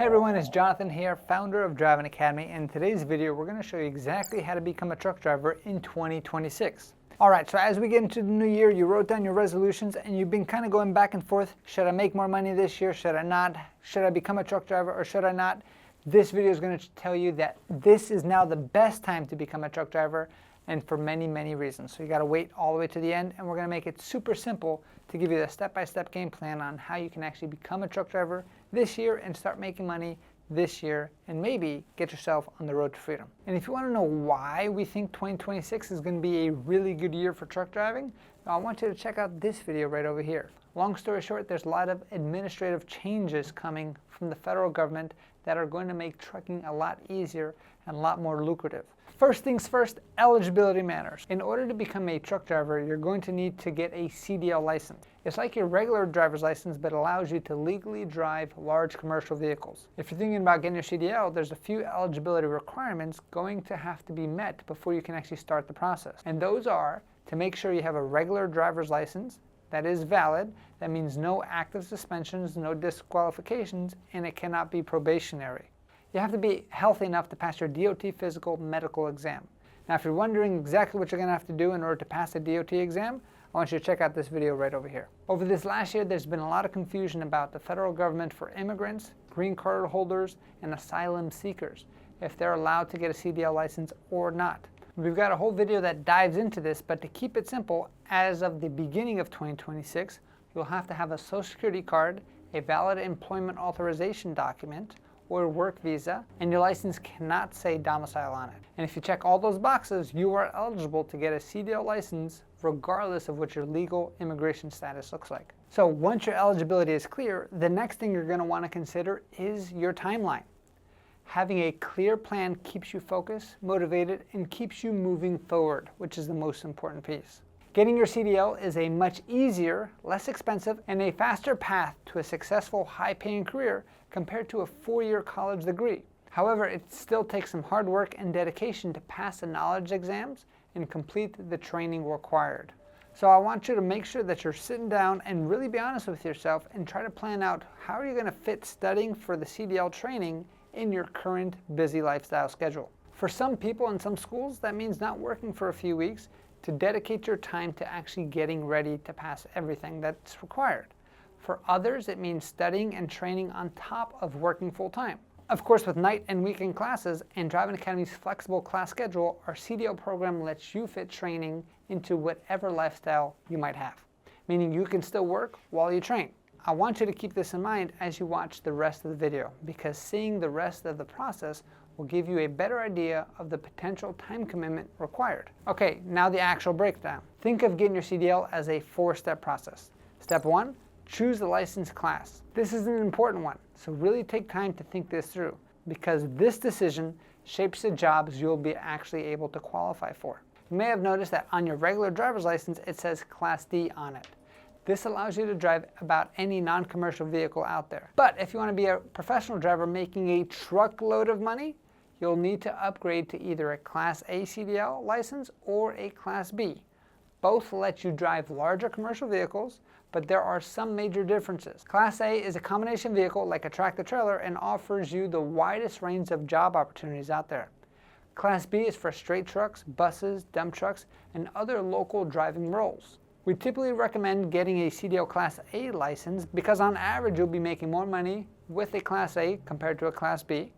Hey everyone, it's Jonathan here, founder of Driving Academy, and in today's video we're going to show you exactly how to become a truck driver in 2026. Alright, so as we get into the new year, you wrote down your resolutions and you've been kind of going back and forth. Should I make more money this year? Should I not? Should I become a truck driver or should I not? This video is going to tell you that this is now the best time to become a truck driver, and for many, many reasons. So you got to wait all the way to the end, and we're going to make it super simple to give you the step-by-step game plan on how you can actually become a truck driver this year and start making money this year and maybe get yourself on the road to freedom. And if you want to know why we think 2026 is going to be a really good year for truck driving, I want you to check out this video right over here. Long story short, there's a lot of administrative changes coming from the federal government that are going to make trucking a lot easier and a lot more lucrative. First things first, eligibility matters. In order to become a truck driver, you're going to need to get a CDL license. It's like your regular driver's license, but allows you to legally drive large commercial vehicles. If you're thinking about getting your CDL, there's a few eligibility requirements going to have to be met before you can actually start the process. And those are to make sure you have a regular driver's license that is valid. That means no active suspensions, no disqualifications, and it cannot be probationary. You have to be healthy enough to pass your DOT physical medical exam. Now, if you're wondering exactly what you're going to have to do in order to pass the DOT exam, I want you to check out this video right over here. Over this last year, there's been a lot of confusion about the federal government for immigrants, green card holders, and asylum seekers, if they're allowed to get a CDL license or not. We've got a whole video that dives into this, but to keep it simple, as of the beginning of 2026, you'll have to have a Social Security card, a valid employment authorization document, or work visa, and your license cannot say domicile on it. And if you check all those boxes, you are eligible to get a CDL license regardless of what your legal immigration status looks like. So once your eligibility is clear, the next thing you're going to want to consider is your timeline. Having a clear plan keeps you focused, motivated, and keeps you moving forward, which is the most important piece. Getting your CDL is a much easier, less expensive, and a faster path to a successful, high-paying career compared to a 4-year college degree. However, it still takes some hard work and dedication to pass the knowledge exams and complete the training required. So I want you to make sure that you're sitting down and really be honest with yourself and try to plan out how are you going to fit studying for the CDL training in your current busy lifestyle schedule. For some people in some schools, that means not working for a few weeks to dedicate your time to actually getting ready to pass everything that's required. For others, it means studying and training on top of working full-time. Of course, with night and weekend classes and Driving Academy's flexible class schedule, our CDL program lets you fit training into whatever lifestyle you might have, meaning you can still work while you train. I want you to keep this in mind as you watch the rest of the video, because seeing the rest of the process will give you a better idea of the potential time commitment required. Okay, now the actual breakdown. Think of getting your CDL as a 4-step process. Step 1, choose the license class. This is an important one, so really take time to think this through, because this decision shapes the jobs you'll be actually able to qualify for. You may have noticed that on your regular driver's license it says Class D on it. This allows you to drive about any non-commercial vehicle out there. But if you want to be a professional driver making a truckload of money, you'll need to upgrade to either a Class A CDL license or a Class B. Both let you drive larger commercial vehicles, but there are some major differences. Class A is a combination vehicle like a tractor-trailer and offers you the widest range of job opportunities out there. Class B is for straight trucks, buses, dump trucks, and other local driving roles. We typically recommend getting a CDL Class A license because on average you'll be making more money with a Class A compared to a Class B.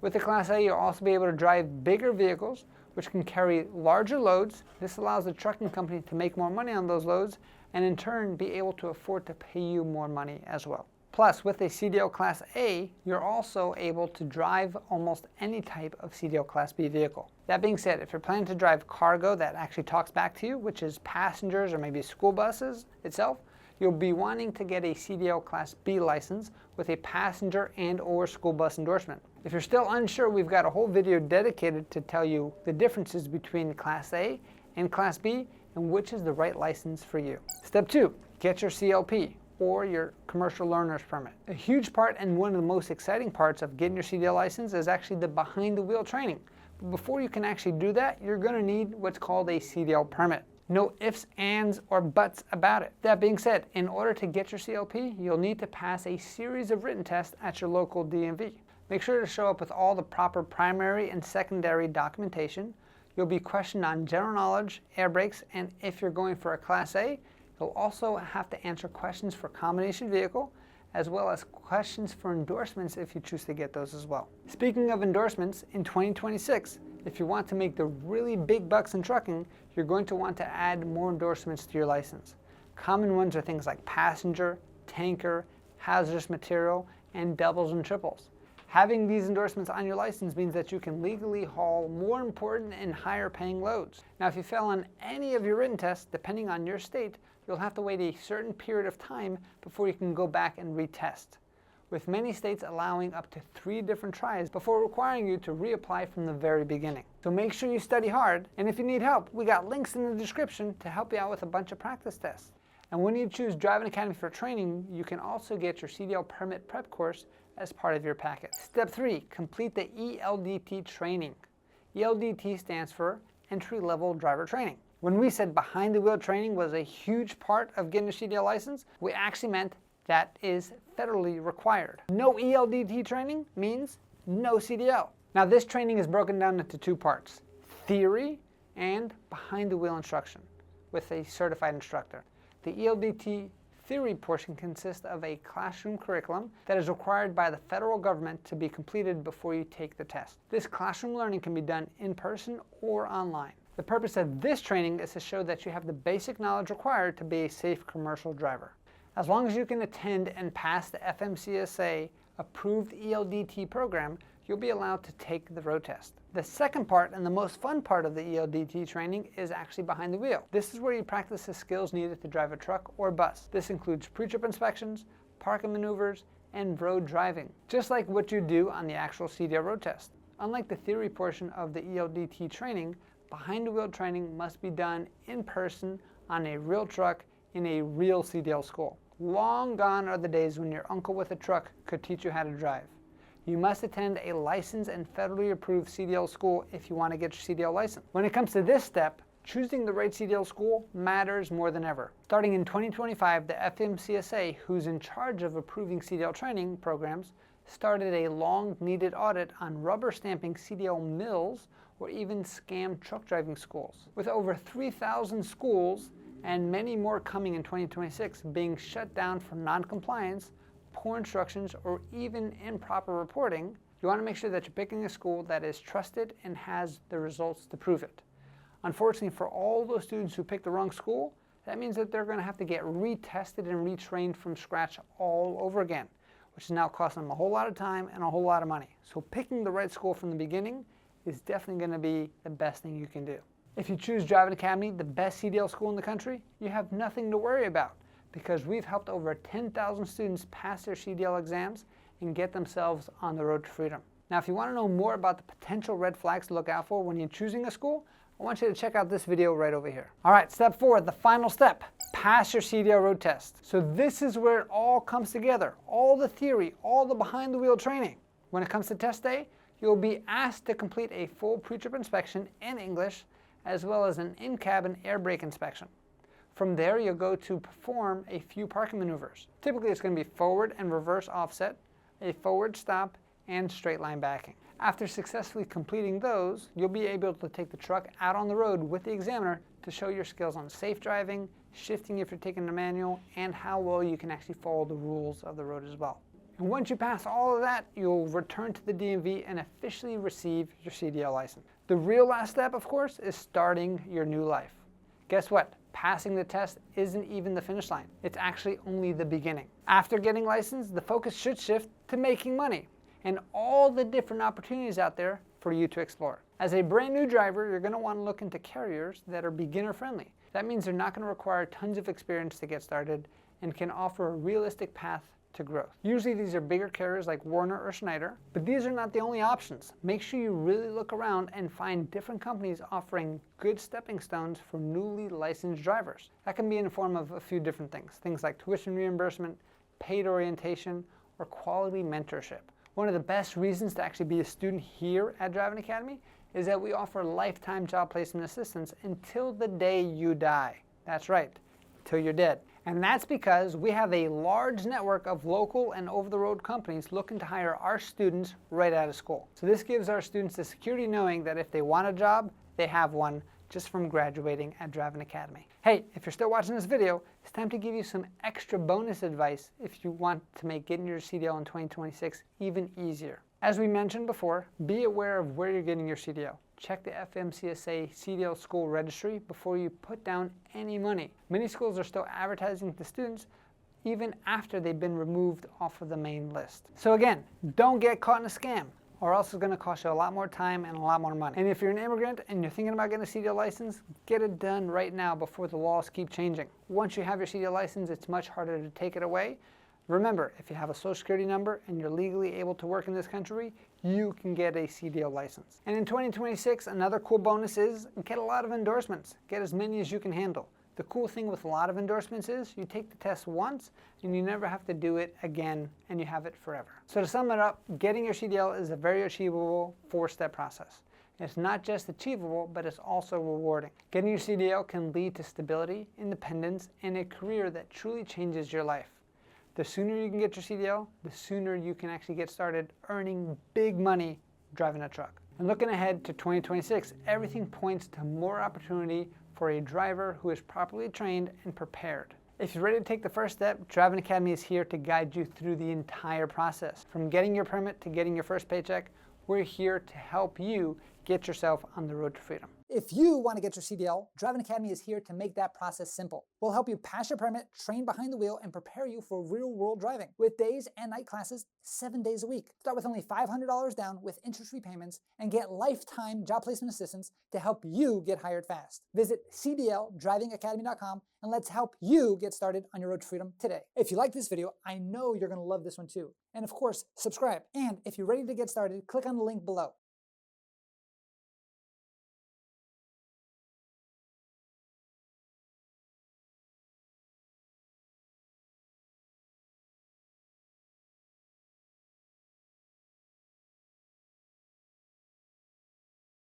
With a Class A, you'll also be able to drive bigger vehicles which can carry larger loads. This allows the trucking company to make more money on those loads and in turn be able to afford to pay you more money as well. Plus, with a CDL Class A, you're also able to drive almost any type of CDL Class B vehicle. That being said, if you're planning to drive cargo that actually talks back to you, which is passengers or maybe school buses itself, you'll be wanting to get a CDL Class B license with a passenger and or school bus endorsement. If you're still unsure, we've got a whole video dedicated to tell you the differences between Class A and Class B and which is the right license for you. Step 2, get your CLP, or your commercial learner's permit. A huge part and one of the most exciting parts of getting your CDL license is actually the behind the wheel training. But before you can actually do that, you're going to need what's called a CDL permit. No ifs, ands, or buts about it. That being said, in order to get your CLP, you'll need to pass a series of written tests at your local DMV. Make sure to show up with all the proper primary and secondary documentation. You'll be questioned on general knowledge, air brakes, and if you're going for a Class A, you'll also have to answer questions for combination vehicle, as well as questions for endorsements if you choose to get those as well. Speaking of endorsements, in 2026, if you want to make the really big bucks in trucking, you're going to want to add more endorsements to your license. Common ones are things like passenger, tanker, hazardous material, and doubles and triples. Having these endorsements on your license means that you can legally haul more important and higher paying loads. Now, if you fail on any of your written tests, depending on your state, you'll have to wait a certain period of time before you can go back and retest, with many states allowing up to 3 different tries before requiring you to reapply from the very beginning. So make sure you study hard, and if you need help, we got links in the description to help you out with a bunch of practice tests. And when you choose Driving Academy for training, you can also get your CDL permit prep course as part of your packet. Step 3, complete the ELDT training. ELDT stands for Entry Level Driver Training. When we said behind the wheel training was a huge part of getting a CDL license, we actually meant that is federally required. No ELDT training means no CDL. Now, this training is broken down into 2 parts, theory and behind the wheel instruction with a certified instructor. The ELDT theory portion consists of a classroom curriculum that is required by the federal government to be completed before you take the test. This classroom learning can be done in person or online. The purpose of this training is to show that you have the basic knowledge required to be a safe commercial driver. As long as you can attend and pass the FMCSA approved ELDT program, you'll be allowed to take the road test. The second part and the most fun part of the ELDT training is actually behind the wheel. This is where you practice the skills needed to drive a truck or bus. This includes pre-trip inspections, parking maneuvers, and road driving, just like what you do on the actual CDL road test. Unlike the theory portion of the ELDT training, behind the wheel training must be done in person on a real truck in a real CDL school. Long gone are the days when your uncle with a truck could teach you how to drive. You must attend a licensed and federally approved CDL school if you want to get your CDL license. When it comes to this step, choosing the right CDL school matters more than ever. Starting in 2025, the FMCSA, who's in charge of approving CDL training programs, started a long-needed audit on rubber stamping CDL mills or even scam truck driving schools. With over 3,000 schools and many more coming in 2026 being shut down for non-compliance, poor instructions, or even improper reporting, you want to make sure that you're picking a school that is trusted and has the results to prove it. Unfortunately, for all those students who pick the wrong school, that means that they're going to have to get retested and retrained from scratch all over again, which is now costing them a whole lot of time and a whole lot of money. So picking the right school from the beginning is definitely going to be the best thing you can do. If you choose Driving Academy, the best CDL school in the country, you have nothing to worry about, because we've helped over 10,000 students pass their CDL exams and get themselves on the road to freedom. Now, if you want to know more about the potential red flags to look out for when you're choosing a school, I want you to check out this video right over here. All right, step 4, the final step, pass your CDL road test. So this is where it all comes together, all the theory, all the behind the wheel training. When it comes to test day, you'll be asked to complete a full pre-trip inspection in English, as well as an in-cabin air brake inspection. From there, you'll go to perform a few parking maneuvers. Typically, it's going to be forward and reverse offset, a forward stop, and straight line backing. After successfully completing those, you'll be able to take the truck out on the road with the examiner to show your skills on safe driving, shifting if you're taking the manual, and how well you can actually follow the rules of the road as well. And once you pass all of that, you'll return to the DMV and officially receive your CDL license. The real last step, of course, is starting your new life. Guess what? Passing the test isn't even the finish line. It's actually only the beginning. After getting licensed, the focus should shift to making money and all the different opportunities out there for you to explore. As a brand new driver, you're going to want to look into carriers that are beginner friendly. That means they're not going to require tons of experience to get started and can offer a realistic path to growth. Usually these are bigger carriers like Warner or Schneider, but these are not the only options. Make sure you really look around and find different companies offering good stepping stones for newly licensed drivers. That can be in the form of a few different things like tuition reimbursement, paid orientation, or quality mentorship. One of the best reasons to actually be a student here at Driving Academy is that we offer lifetime job placement assistance until the day you die. That's right, till you're dead. And that's because we have a large network of local and over-the-road companies looking to hire our students right out of school. So this gives our students the security knowing that if they want a job, they have one just from graduating at Driving Academy. Hey, if you're still watching this video, it's time to give you some extra bonus advice if you want to make getting your CDL in 2026 even easier. As we mentioned before, be aware of where you're getting your CDL. Check the FMCSA CDL school registry before you put down any money. Many schools are still advertising to students even after they've been removed off of the main list. So again, don't get caught in a scam, or else it's going to cost you a lot more time and a lot more money. And if you're an immigrant and you're thinking about getting a CDL license, get it done right now before the laws keep changing. Once you have your CDL license, it's much harder to take it away. Remember, if you have a social security number and you're legally able to work in this country, you can get a CDL license. And in 2026, another cool bonus is get a lot of endorsements. Get as many as you can handle. The cool thing with a lot of endorsements is you take the test once and you never have to do it again, and you have it forever. So to sum it up, getting your CDL is a very achievable 4-step process. It's not just achievable, but it's also rewarding. Getting your CDL can lead to stability, independence, and a career that truly changes your life. The sooner you can get your CDL, the sooner you can actually get started earning big money driving a truck. And looking ahead to 2026, everything points to more opportunity for a driver who is properly trained and prepared. If you're ready to take the first step, Driving Academy is here to guide you through the entire process. From getting your permit to getting your first paycheck, we're here to help you get yourself on the road to freedom. If you want to get your CDL, Driving Academy is here to make that process simple. We'll help you pass your permit, train behind the wheel, and prepare you for real-world driving with days and night classes 7 days a week. Start with only $500 down with interest-free payments and get lifetime job placement assistance to help you get hired fast. Visit cdldrivingacademy.com and let's help you get started on your road to freedom today. If you like this video, I know you're going to love this one too. And of course, subscribe. And if you're ready to get started, click on the link below.